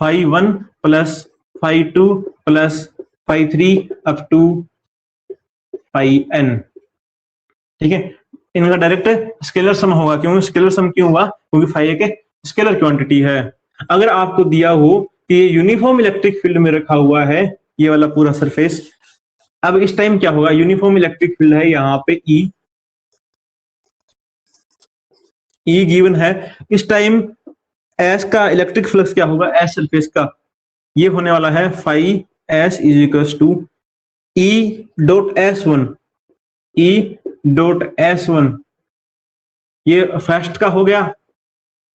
S1: φ1 plus φ2 plus φ3 up to φn। ठीक है, इनका डायरेक्ट स्केलर सम होगा। क्यों स्केलर सम क्यों हुआ, क्योंकि फाई एक स्केलर क्वांटिटी है। अगर आपको दिया हो कि ये यूनिफॉर्म इलेक्ट्रिक फील्ड में रखा हुआ है ये वाला पूरा सरफेस, अब इस टाइम क्या होगा, यूनिफॉर्म इलेक्ट्रिक फील्ड है यहाँ पे ई गिवन है, इस टाइम एस का इलेक्ट्रिक फ्लक्स क्या होगा, एस सरफेस का, ये होने वाला है phi S is equal to E dot S1, E dot S1 ये फर्स्ट का हो गया,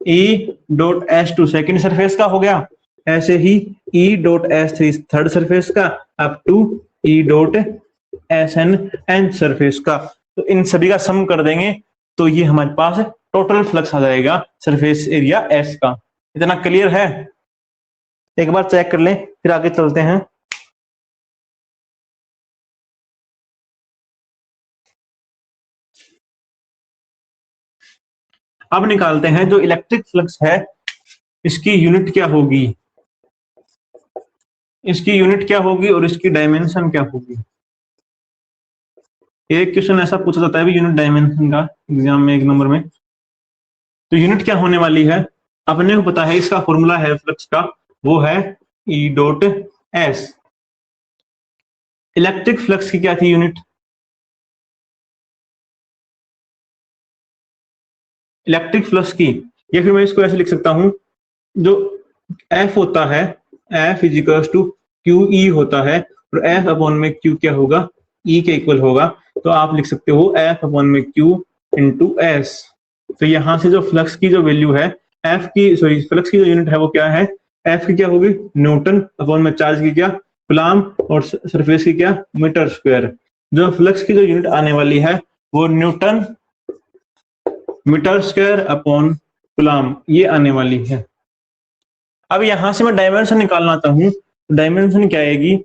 S1: E dot S2 second surface का हो गया, ऐसे ही E dot S3 third surface का up to E dot SN nth surface का। तो इन सभी का सम कर देंगे तो ये हमारे पास टोटल फ्लक्स आ जाएगा सरफेस एरिया S का। इतना क्लियर है, एक बार चेक कर लें फिर आगे चलते हैं। अब निकालते हैं जो इलेक्ट्रिक फ्लक्स है इसकी यूनिट क्या होगी, इसकी यूनिट क्या होगी और इसकी डायमेंशन क्या होगी। एक क्वेश्चन ऐसा पूछा जाता है भी यूनिट डायमेंशन का एग्जाम में एक नंबर में, तो यूनिट क्या होने वाली है, अपने को पता है इसका फॉर्मूला है फ्लक्स का, वो है ई डॉट एस। इलेक्ट्रिक फ्लक्स की क्या थी यूनिट, इलेक्ट्रिक फ्लक्स की, या फिर मैं इसको ऐसे लिख सकता हूं, जो एफ होता है, F is equal to Q E होता है, और एफ अपॉन में क्यू क्या होगा, ई के इक्वल होगा। तो आप लिख सकते हो एफ अपॉन में क्यू इंटू एस। तो यहां से जो फ्लक्स की जो वैल्यू है, एफ की सॉरी फ्लक्स की जो यूनिट है वो क्या है, एफ की क्या होगी न्यूटन, अपॉन में चार्ज की क्या कूलम, और सरफेस की क्या मीटर स्क्वायर। जो फ्लक्स की जो यूनिट आने वाली है वो newton metre square upon coulomb ये आने वाली है। अब यहां से मैं डायमेंशन निकालना चाहूं, डायमेंशन क्या आएगी,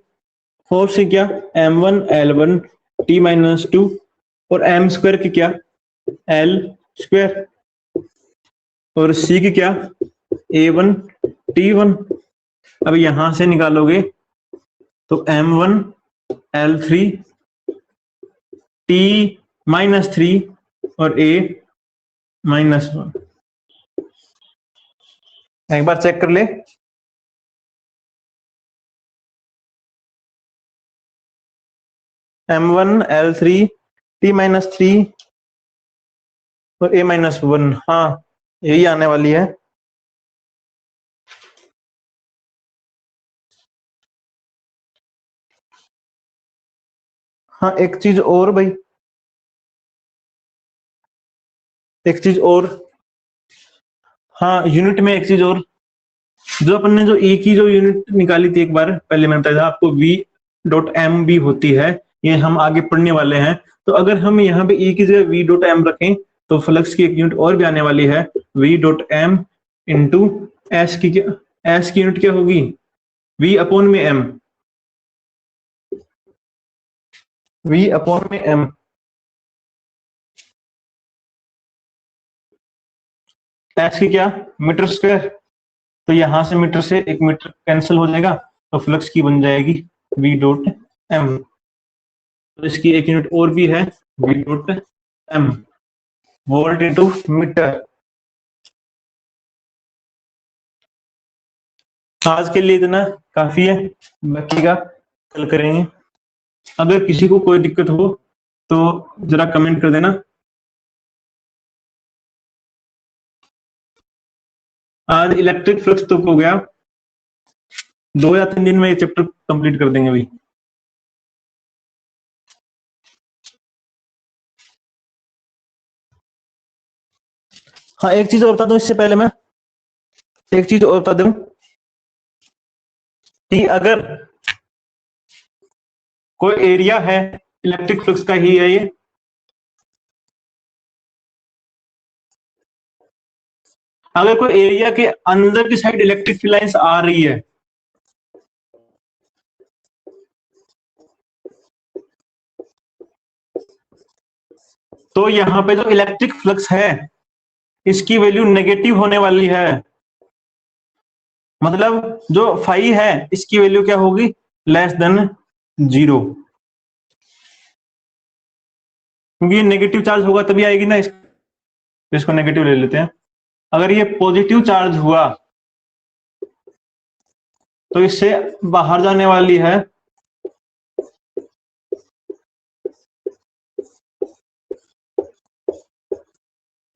S1: फोर्स की क्या m1 l1 t-2 और m स्क्वायर की क्या l स्क्वायर, और c की क्या a1 t1। अब यहां से निकालोगे तो m1 l3 t-3 और a -1। एक बार चेक कर ले, m1 l3 t-3 और a-1, हाँ यही आने वाली है। हाँ एक चीज और भाई, एक चीज और, हाँ यूनिट में एक चीज और, जो अपन ने जो ई की जो यूनिट निकाली थी एक बार पहले, मैंने बताया था आपको वी डॉट एम भी होती है, ये हम आगे पढ़ने वाले हैं। तो अगर हम यहाँ पे ई की जगह वी डॉट एम रखें तो फ्लक्स की एक यूनिट और भी आने वाली है, V dot M into S की, एस की यूनिट क्या होगी, वी अपॉन में एम, वी अपॉन में एम। एस की क्या, मीटर स्क्वायर, तो यहां से मीटर से एक मीटर कैंसिल हो जाएगा, तो फ्लक्स की बन जाएगी वी डॉट एम। तो इसकी एक यूनिट और भी है, V dot M, volt into metre. आज के लिए इतना काफी है, बाकी का कल करेंगे। अगर किसी को कोई दिक्कत हो तो जरा कमेंट कर देना। आज इलेक्ट्रिक फ्लक्स तो हो गया, 2 या 3 दिन में ये चैप्टर कंप्लीट कर देंगे भाई। हाँ एक चीज और बता दूं इससे पहले, मैं एक चीज और बता दूं कि अगर कोई एरिया है, इलेक्ट्रिक फ्लक्स का ही है ये, अगर कोई एरिया के अंदर की साइड इलेक्ट्रिक लाइंस आ रही है, तो यहां पे जो इलेक्ट्रिक फ्लक्स है इसकी वैल्यू नेगेटिव होने वाली है। मतलब जो फाई है इसकी वैल्यू क्या होगी, लेस देन 0, क्योंकि ये नेगेटिव चार्ज होगा तभी आएगी ना, इसको नेगेटिव ले लेते हैं। अगर ये पॉजिटिव चार्ज हुआ तो इससे बाहर जाने वाली है,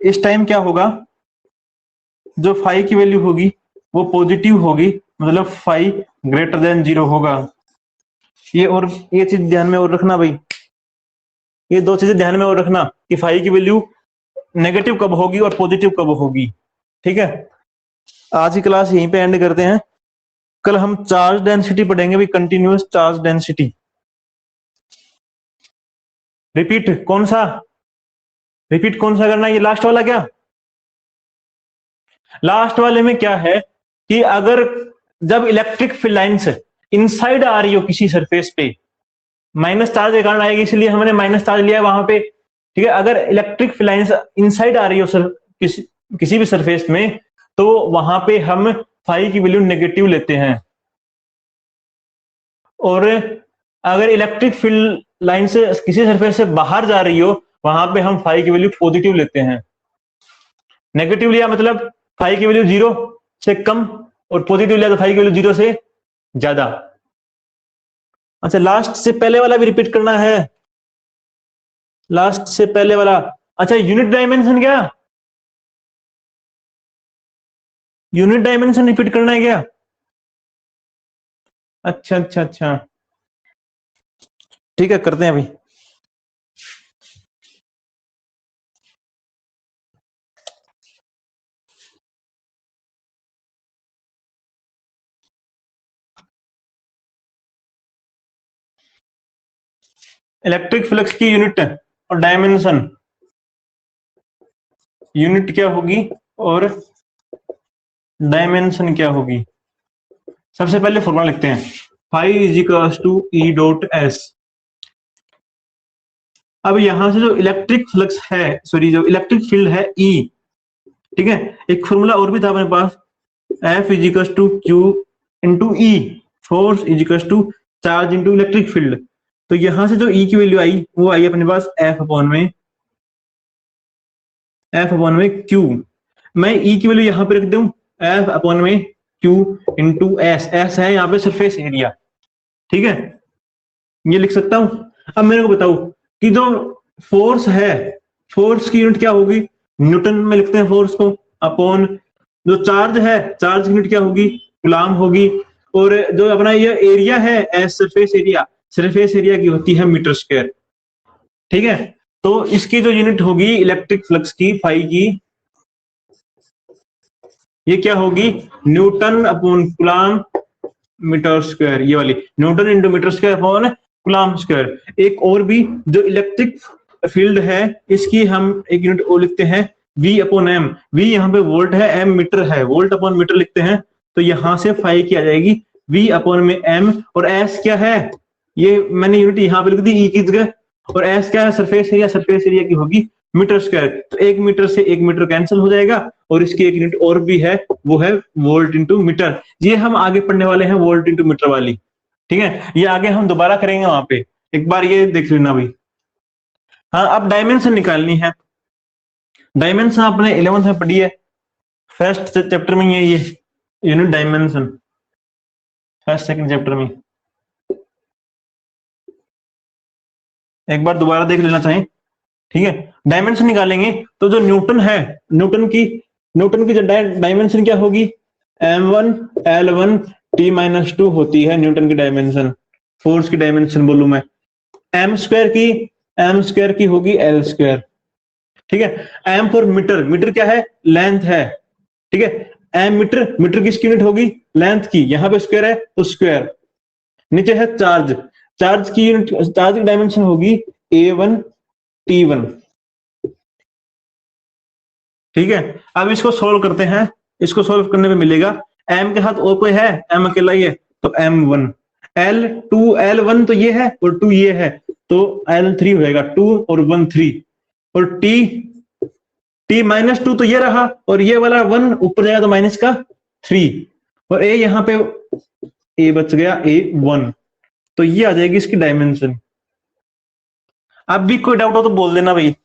S1: इस टाइम क्या होगा, जो फाई की वैल्यू होगी वो पॉजिटिव होगी, मतलब फाई ग्रेटर देन 0 होगा। ये और ये चीज ध्यान में और रखना भाई, ये दो चीजें ध्यान में और रखना कि फाई की वैल्यू नेगेटिव कब होगी और पॉजिटिव कब होगी। ठीक है, आज की क्लास यहीं पे एंड करते हैं, कल हम चार्ज डेंसिटी पढ़ेंगे भाई, कंटिन्यूअस चार्ज डेंसिटी। रिपीट कौन सा, रिपीट कौन सा करना है, ये लास्ट वाला क्या, लास्ट वाले में क्या है कि अगर जब इलेक्ट्रिक फील्ड लाइंस इनसाइड आ रही हो किसी सरफेस पे, माइनस चार्ज के कारण आएगी इसलिए हमने माइनस चार्ज लिया है वहां पे। ठीक है, अगर इलेक्ट्रिक फील्ड लाइंस इनसाइड आ रही हो सर किसी भी सरफेस में, तो वहां पे हम फाई की वैल्यू नेगेटिव लेते हैं, और अगर इलेक्ट्रिक फील्ड लाइन से किसी सरफेस से बाहर जा रही हो वहां पे हम फाई की वैल्यू पॉजिटिव लेते हैं। नेगेटिव लिया मतलब फाई की वैल्यू 0 से कम, और पॉजिटिव लिया तो फाई की वैल्यू 0 से ज्यादा। अच्छा लास्ट से पहले वाला भी रिपीट करना है, लास्ट से पहले वाला। अच्छा यूनिट डायमेंशन, क्या यूनिट डायमेंशन रिपीट करना है क्या, अच्छा अच्छा अच्छा, ठीक है करते हैं अभी। इलेक्ट्रिक फ्लक्स की यूनिट और डायमेंशन, यूनिट क्या होगी और डायमेंशन क्या होगी। सबसे पहले फॉर्मूला लिखते हैं, phi is equal to E dot S. अब यहां से जो इलेक्ट्रिक फ्लक्स है, सॉरी जो इलेक्ट्रिक फील्ड है ई, ठीक है, एक फॉर्मूला और भी था अपने पास, F is equal to Q into E, force is equal to charge into electric field. तो यहां से जो ई की वैल्यू आई वो आई अपने पास एफ अपॉन में क्यू। मैं ई की वैल्यू यहां पे रख दूं एफ अपॉन में क्यू इंटू एस, एस है यहाँ पे सरफेस एरिया, ठीक है, ये लिख सकता हूं। अब मेरे को बताओ कि जो फोर्स है, फोर्स की यूनिट क्या होगी, न्यूटन में लिखते हैं फोर्स को, अपॉन जो चार्ज है, चार्ज की यूनिट क्या होगी, कूलाम होगी, और जो अपना ये एरिया है S surface area, surface area की होती है मीटर स्क्वायर। ठीक है, तो इसकी जो यूनिट होगी इलेक्ट्रिक फ्लक्स की फाई की, ये क्या होगी, newton upon coulomb metre square, ये वाली newton into metre square upon coulomb square. एक और भी जो इलेक्ट्रिक फील्ड है, इसकी हम एक यूनिट और लिखते हैं V अपॉन एम। V यहाँ पे वोल्ट है, एम मीटर है, वोल्ट अपॉन मीटर लिखते हैं। तो यहां से फाई की आ जाएगी V अपॉन में एम, और एस क्या है, ये मैंने यूनिट यहाँ पे लिख दी E की जगह, और एस क्या है, सरफेस एरिया, सरफेस एरिया की होगी मीटर स्क्वायर। तो एक मीटर से एक मीटर कैंसिल हो जाएगा, और इसकी एक यूनिट और भी है, वो है वोल्ट इंटू मीटर। ये हम आगे पढ़ने वाले हैं वोल्ट इंटू मीटर वाली। ठीक है, ये आगे हम दोबारा करेंगे वहां पे, एक बार ये देख लेना भाई। हाँ, अब डायमेंशन निकालनी है। डायमेंशन आपने 11th में पढ़ी है, फर्स्ट चैप्टर में ये unit dimension, first second chapter में। एक बार दोबारा देख लेना चाहें। ठीक है, डायमेंशन निकालेंगे तो जो न्यूटन है, न्यूटन की जो डायमेंशन क्या होगी, m1 l1 t-2 होती है न्यूटन की डायमेंशन, फोर्स की डायमेंशन बोलूं मैं। एम स्क्वायर की होगी l स्क्वायर। ठीक है, एम फॉर मीटर, मीटर क्या है, लेंथ है। ठीक है, एम मीटर, मीटर किसकी यूनिट होगी, लेंथ की, यहां पे स्क्वायर है तो स्क्वायर। नीचे है चार्ज, चार्ज की यूनिट, चार्ज की डायमेंशन होगी a1 t1। ठीक है, अब इसको सोल्व करते हैं। इसको सोल्व करने पे मिलेगा m के साथ और कोई है, m अकेला ही है तो m1, l2 l1 तो ये है और 2 ये है, तो l3 हो जाएगा, 2 और 1 3, और t-2 तो ये रहा, और ये वाला 1 ऊपर जाएगा तो माइनस का 3, और a यहाँ पे a बच गया a1। तो ये आ जाएगी इसकी डायमेंशन। अब भी कोई डाउट हो तो बोल देना भाई।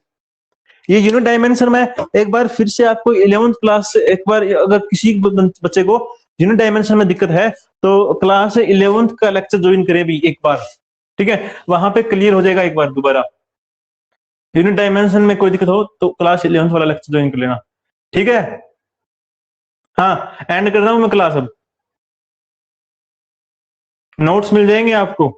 S1: ये यूनिट डायमेंशन में एक बार फिर से आपको 11th क्लास से, एक बार अगर किसी बच्चे को यूनिट डायमेंशन में दिक्कत है तो क्लास 11th का लेक्चर ज्वाइन करें भी एक बार। ठीक है, वहां पे क्लियर हो जाएगा एक बार दोबारा। यूनिट डायमेंशन में कोई दिक्कत हो तो क्लास 11th वाला लेक्चर ज्वाइन कर लेना। ठीक है, हाँ, एंड कर रहा हूं मैं क्लास। अब नोट्स मिल जाएंगे आपको।